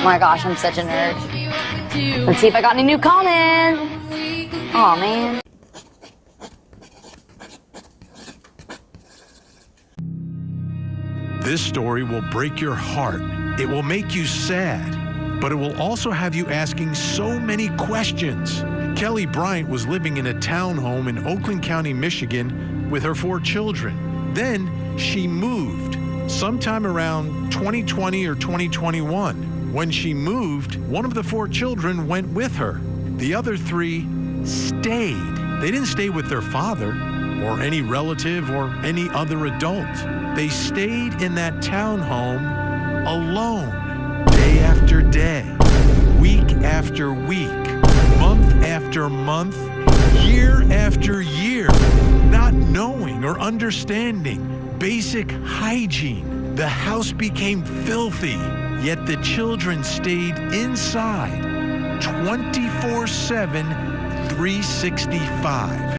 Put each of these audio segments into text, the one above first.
my gosh, I'm such a nerd. Let's see if I got any new comments. Aw, man. This story will break your heart. It will make you sad, but it will also have you asking so many questions. Kelly Bryant was living in a townhome in Oakland County, Michigan with her 4 children. Then she moved sometime around 2020 or 2021. When she moved, one of the 4 children went with her. The other 3 stayed. They didn't stay with their father or any relative or any other adult. They stayed in that townhome alone, day after day, week after week, month after month, year after year, not knowing or understanding basic hygiene. The house became filthy, yet the children stayed inside 24/7, 365.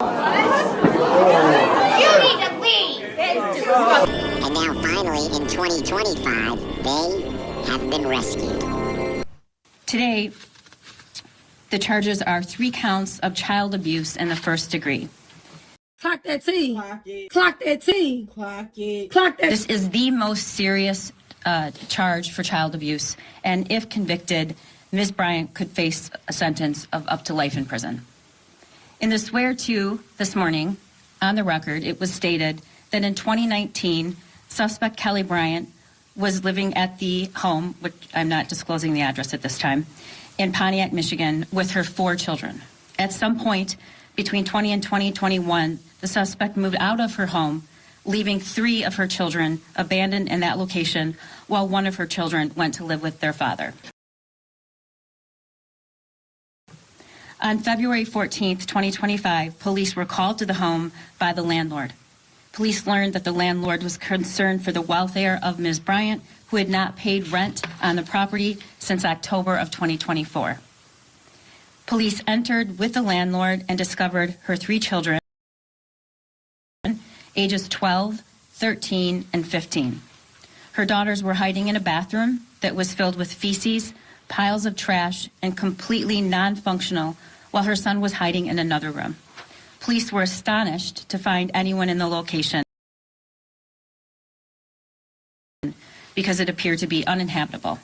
You need to leave! And now finally, in 2025, they have been rescued. Today, the charges are 3 counts of child abuse in the 1st degree. Clock that T. Clock it. Clock that T. Clock it. Clock that. This is the most serious charge for child abuse, and if convicted, Ms. Bryant could face a sentence of up to life in prison. In the swear-to this morning, on the record, it was stated that in 2019, suspect Kelly Bryant was living at the home, which I'm not disclosing the address at this time, in Pontiac, Michigan, with her 4 children. At some point between 20 and 2021, the suspect moved out of her home, leaving 3 of her children abandoned in that location, while 1 of her children went to live with their father. On February 14th, 2025, police were called to the home by the landlord. Police learned that the landlord was concerned for the welfare of Ms. Bryant, who had not paid rent on the property since October of 2024. Police entered with the landlord and discovered her 3 children, ages 12, 13, and 15. Her daughters were hiding in a bathroom that was filled with feces, piles of trash, and completely non-functional, while her son was hiding in another room. Police were astonished to find anyone in the location because it appeared to be uninhabitable,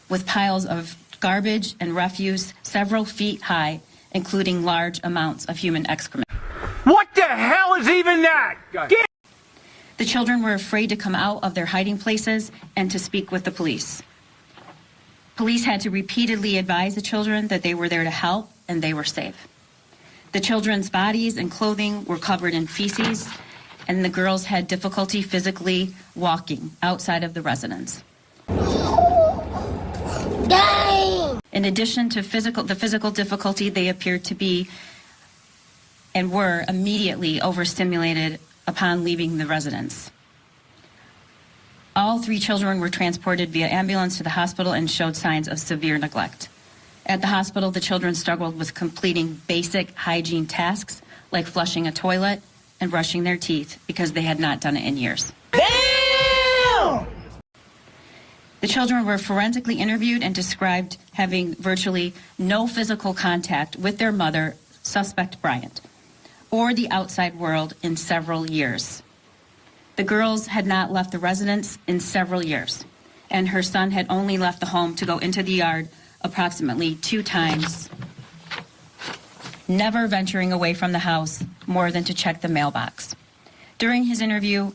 with piles of garbage and refuse several feet high, including large amounts of human excrement. What the hell is even that? The children were afraid to come out of their hiding places and to speak with the police. Police had to repeatedly advise the children that they were there to help and they were safe. The children's bodies and clothing were covered in feces, and the girls had difficulty physically walking outside of the residence. Dang! In addition to the physical difficulty, they appeared to be and were immediately overstimulated upon leaving the residence. All 3 children were transported via ambulance to the hospital and showed signs of severe neglect. At the hospital, the children struggled with completing basic hygiene tasks like flushing a toilet and brushing their teeth because they had not done it in years. Damn! The children were forensically interviewed and described having virtually no physical contact with their mother, suspect Bryant, or the outside world in several years. The girls had not left the residence in several years, and her son had only left the home to go into the yard approximately 2 times, never venturing away from the house more than to check the mailbox. During his interview,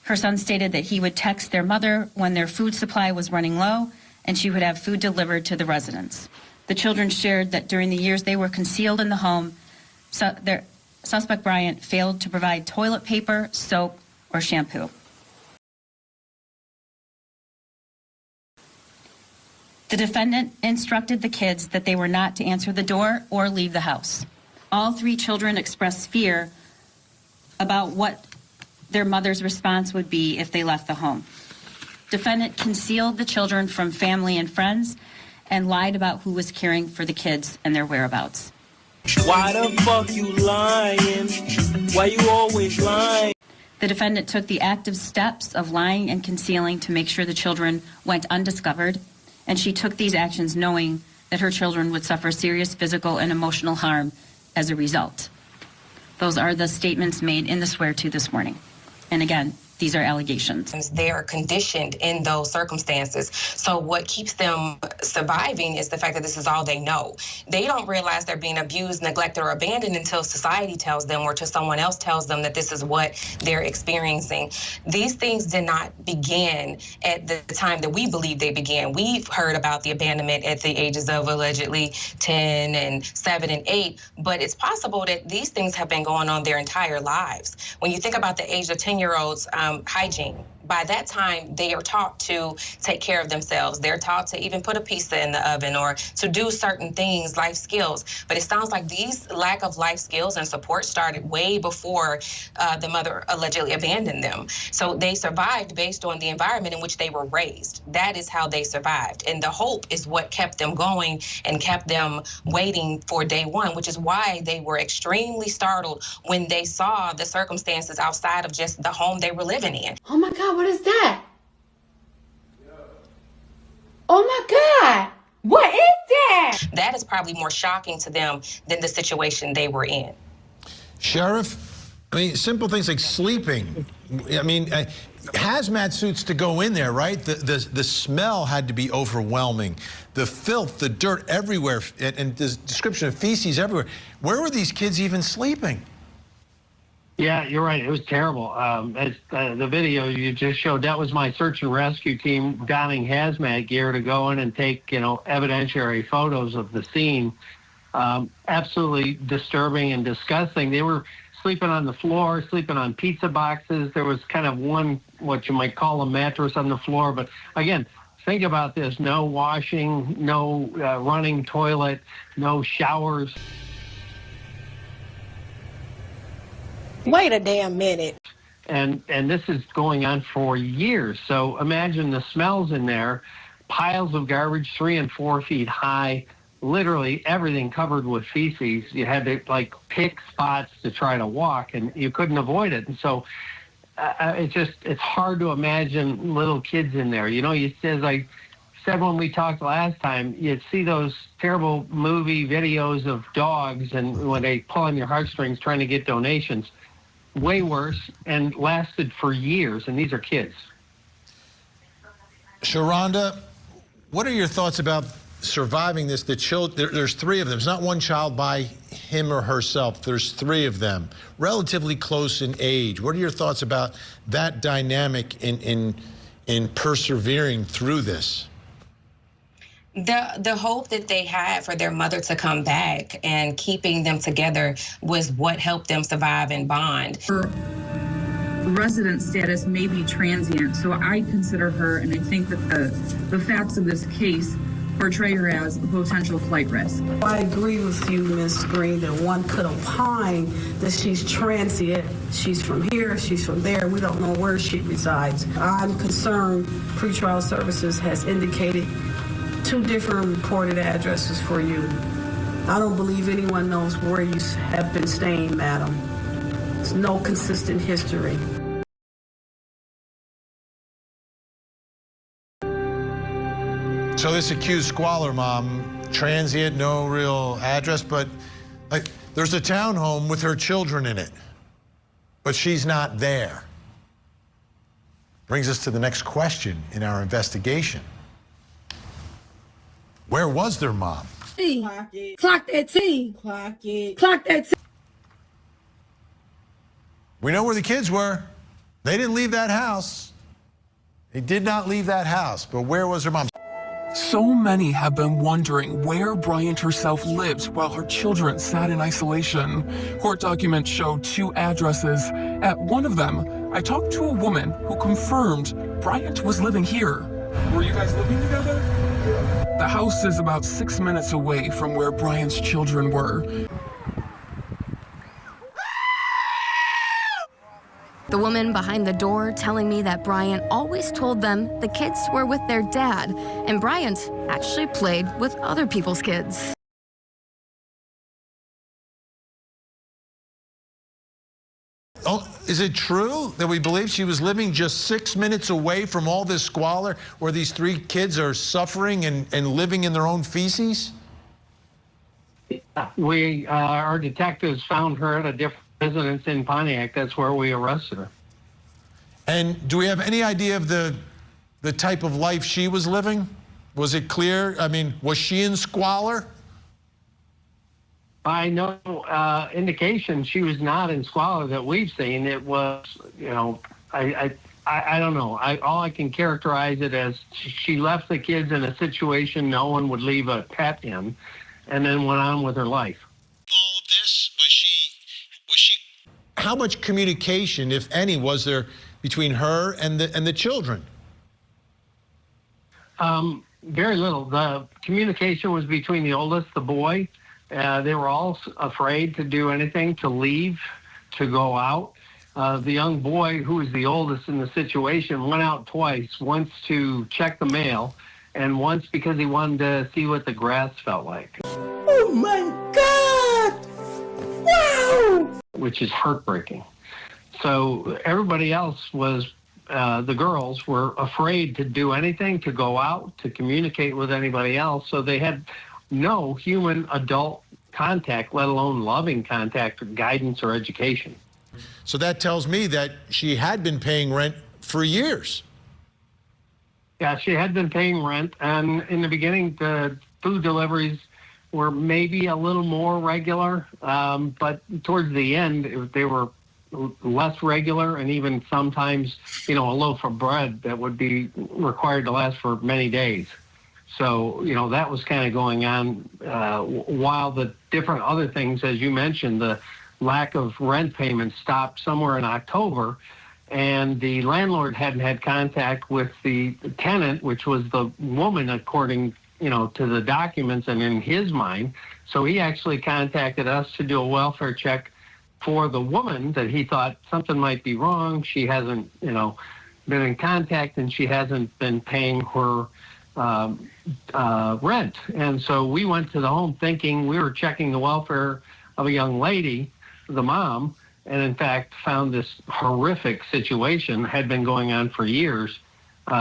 her son stated that he would text their mother when their food supply was running low and she would have food delivered to the residence. The children shared that during the years they were concealed in the home, their suspect Bryant failed to provide toilet paper, soap, or shampoo. The defendant instructed the kids that they were not to answer the door or leave the house. All 3 children expressed fear about what their mother's response would be if they left the home. Defendant concealed the children from family and friends and lied about who was caring for the kids and their whereabouts. Why the fuck you lying? Why you always lying? The defendant took the active steps of lying and concealing to make sure the children went undiscovered and she took these actions knowing that her children would suffer serious physical and emotional harm as a result. Those are the statements made in the swear-to this morning. And again, these are allegations. They are conditioned in those circumstances. So what keeps them surviving is the fact that this is all they know. They don't realize they're being abused, neglected, or abandoned until society tells them or till someone else tells them that this is what they're experiencing. These things did not begin at the time that we believe they began. We've heard about the abandonment at the ages of allegedly 10 and 7 and 8, but it's possible that these things have been going on their entire lives. When you think about the age of 10-year-olds, hygiene. By that time, they are taught to take care of themselves. They're taught to even put a pizza in the oven or to do certain things, life skills. But it sounds like these lack of life skills and support started way before the mother allegedly abandoned them. So they survived based on the environment in which they were raised. That is how they survived. And the hope is what kept them going and kept them waiting for day one, which is why they were extremely startled when they saw the circumstances outside of just the home they were living in. Oh my God, what is that? Oh my God, what is that? That is probably more shocking to them than the situation they were in. Sheriff, I mean, simple things like sleeping. I mean, hazmat suits to go in there, right? The smell had to be overwhelming. The filth, the dirt everywhere, and the description of feces everywhere. Where were these kids even sleeping? Yeah, you're right. It was terrible. As the video you just showed, that was my search and rescue team donning hazmat gear to go in and take, evidentiary photos of the scene. Absolutely disturbing and disgusting. They were sleeping on the floor, sleeping on pizza boxes. There was kind of one, what you might call a mattress on the floor. But again, think about this. No washing, no running toilet, no showers. Wait a damn minute. And this is going on for years. So imagine the smells in there, piles of garbage 3 and 4 feet high, literally everything covered with feces. You had to pick spots to try to walk, and you couldn't avoid it. And so it's hard to imagine little kids in there. As I said when we talked last time, you'd see those terrible movie videos of dogs and when they pull on your heartstrings trying to get donations. Way worse and lasted for years, and these are kids. Sharonda, what are your thoughts about surviving this? There's 3 of them. It's not one child by him or herself. There's 3 of them, relatively close in age. What are your thoughts about that dynamic in persevering through this? The hope that they had for their mother to come back and keeping them together was what helped them survive and bond. Her resident status may be transient, so I consider her, and I think that the facts of this case portray her as a potential flight risk. I agree with you, Ms. Green, that one could opine that she's transient. She's from here, she's from there. We don't know where she resides. I'm concerned pretrial services has indicated 2 different reported addresses for you. I don't believe anyone knows where you have been staying, madam. There's no consistent history. So this accused squalor mom, transient, no real address, but there's a townhome with her children in it, but she's not there. Brings us to the next question in our investigation. Where was their mom? Clock it. Clock that T. Clock it. Clock that T. We know where the kids were. They didn't leave that house. They did not leave that house, but where was her mom? So many have been wondering where Bryant herself lived while her children sat in isolation. Court documents show 2 addresses. At one of them, I talked to a woman who confirmed Bryant was living here. Were you guys living together? The house is about 6 minutes away from where Bryant's children were. The woman behind the door telling me that Bryant always told them the kids were with their dad, and Bryant actually played with other people's kids. Oh, is it true that we believe she was living just 6 minutes away from all this squalor where these 3 kids are suffering and living in their own feces? Our detectives found her at a different residence in Pontiac. That's where we arrested her. And do we have any idea of the type of life she was living? Was it clear? I mean, was she in squalor? By no indication, she was not in squalor that we've seen. It was, I don't know. All I can characterize it as she left the kids in a situation no one would leave a pet in, and then went on with her life. All of this, was she? How much communication, if any, was there between her and the children? Very little. The communication was between the oldest, the boy. They were all afraid to do anything, to leave, to go out. The young boy, who was the oldest in the situation, went out twice, once to check the mail, and once because he wanted to see what the grass felt like. Oh my God! Wow! Which is heartbreaking. So everybody else was, the girls were afraid to do anything, to go out, to communicate with anybody else. So they had no human adult contact, let alone loving contact or guidance or education. So that tells me that she had been paying rent for years. Yeah, she had been paying rent, and in the beginning, the food deliveries were maybe a little more regular, but towards the end, they were less regular, and even sometimes, a loaf of bread that would be required to last for many days. So, that was kind of going on while the different other things, as you mentioned, the lack of rent payments stopped somewhere in October, and the landlord hadn't had contact with the tenant, which was the woman, according, to the documents and in his mind. So he actually contacted us to do a welfare check for the woman that he thought something might be wrong. She hasn't, been in contact, and she hasn't been paying her rent. And so we went to the home thinking we were checking the welfare of a young lady, the mom, and in fact found this horrific situation had been going on for years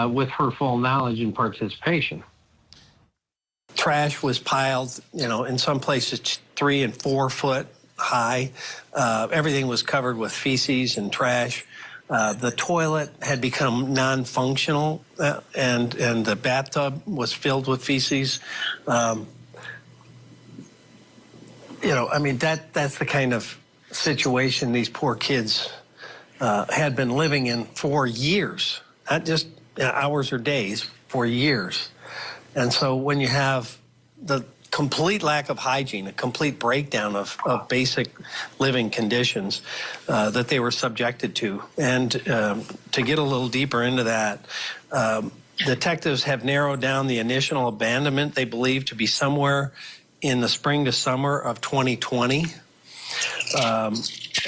with her full knowledge and participation. Trash was piled, in some places 3 and 4 foot high. Everything was covered with feces and trash. The toilet had become non-functional, and the bathtub was filled with feces. That's the kind of situation these poor kids had been living in for years, not just hours or days, for years. And so when you have the complete lack of hygiene, a complete breakdown of basic living conditions that they were subjected to. And to get a little deeper into that, detectives have narrowed down the initial abandonment they believe to be somewhere in the spring to summer of 2020.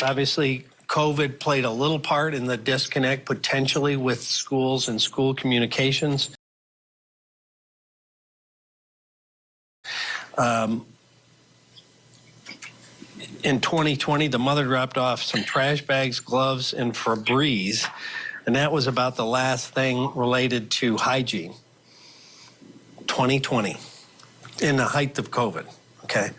Obviously, COVID played a little part in the disconnect potentially with schools and school communications. In 2020, the mother dropped off some trash bags, gloves, and Febreze, and that was about the last thing related to hygiene. 2020, in the height of COVID, okay?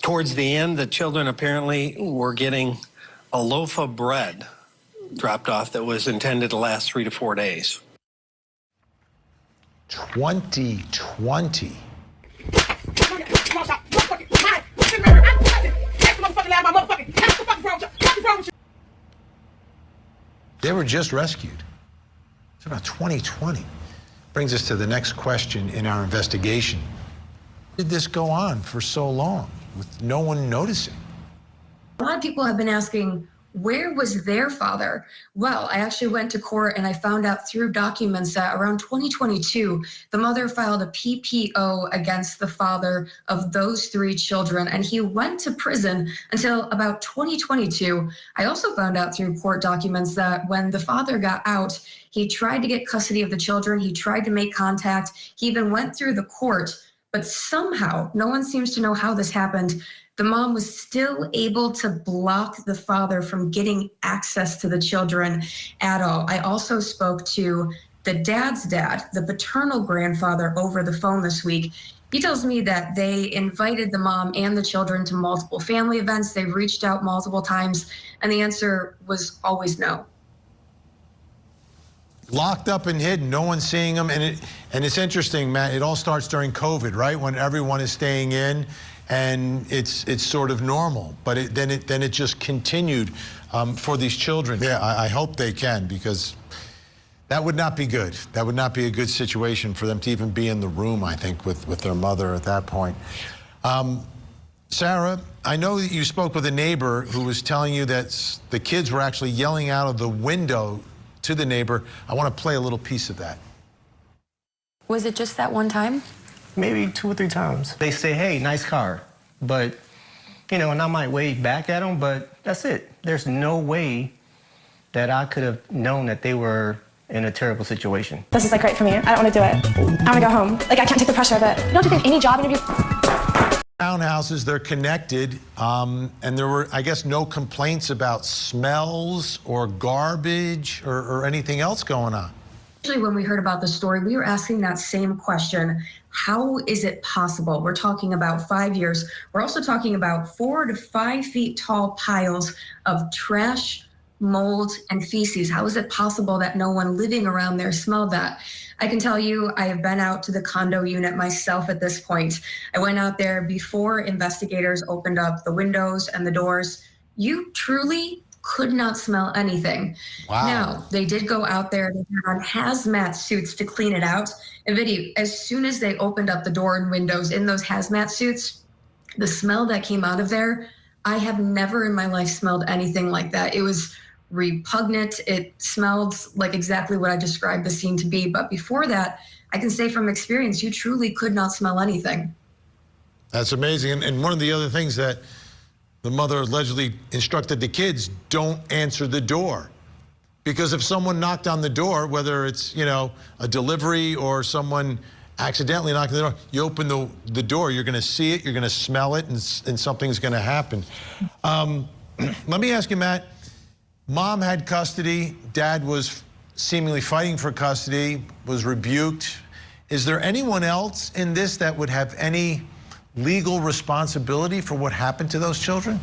Towards the end, the children apparently were getting a loaf of bread dropped off that was intended to last 3 to 4 days. 2020. They were just rescued. It's about 2020. Brings us to the next question in our investigation. Did this go on for so long with no one noticing? A lot of people have been asking, where was their father? Well, I actually went to court and I found out through documents that around 2022, the mother filed a PPO against the father of those 3 children, and he went to prison until about 2022. I also found out through court documents that when the father got out, he tried to get custody of the children. He tried to make contact. He even went through the court But somehow, no one seems to know how this happened, the mom was still able to block the father from getting access to the children at all. I also spoke to the dad's dad, the paternal grandfather, over the phone this week. He tells me that they invited the mom and the children to multiple family events. They've reached out multiple times, and the answer was always no. Locked up and hidden, no one's seeing them, and it's interesting, Matt. It all starts during COVID, right? When everyone is staying in, and it's sort of normal. But then it just continued for these children. Yeah, I hope they can, because that would not be good. That would not be a good situation for them to even be in the room, I think, with their mother at that point. Sarah, I know that you spoke with a neighbor who was telling you that the kids were actually yelling out of the window to the neighbor. I want to play a little piece of that. Was it just that one time? Maybe 2 or 3 times. They say, hey, nice car. But, you know, and I might wave back at them, but that's it. There's no way that I could have known that they were in a terrible situation. This is like right for me. I don't want to do it. I want to go home. Like, I can't take the pressure of it. You don't have to take any job interview. Townhouses, they're connected, and there were, I guess, no complaints about smells or garbage or anything else going on. Actually, when we heard about the story, we were asking that same question. How is it possible? We're talking about 5 years. We're also talking about 4 to 5 feet tall piles of trash, mold, and feces. How is it possible that no one living around there smelled that? I can tell you, I have been out to the condo unit myself at this point. I went out there before investigators opened up the windows and the doors. You truly could not smell anything. Wow. Now, they did go out there, they had on hazmat suits to clean it out. And Vidi, as soon as they opened up the door and windows in those hazmat suits, the smell that came out of there, I have never in my life smelled anything like that. It was repugnant. It smelled like exactly what I described the scene to be. But before that, I can say from experience, you truly could not smell anything. That's amazing. And one of the other things that the mother allegedly instructed the kids, don't answer the door. Because if someone knocked on the door, whether it's, you know, a delivery or someone accidentally knocking the door, you open the door, you're going to see it, you're going to smell it, and something's going to happen. Let me ask you, Matt, mom had custody, dad was seemingly fighting for custody, was rebuked. Is there anyone else in this that would have any legal responsibility for what happened to those children?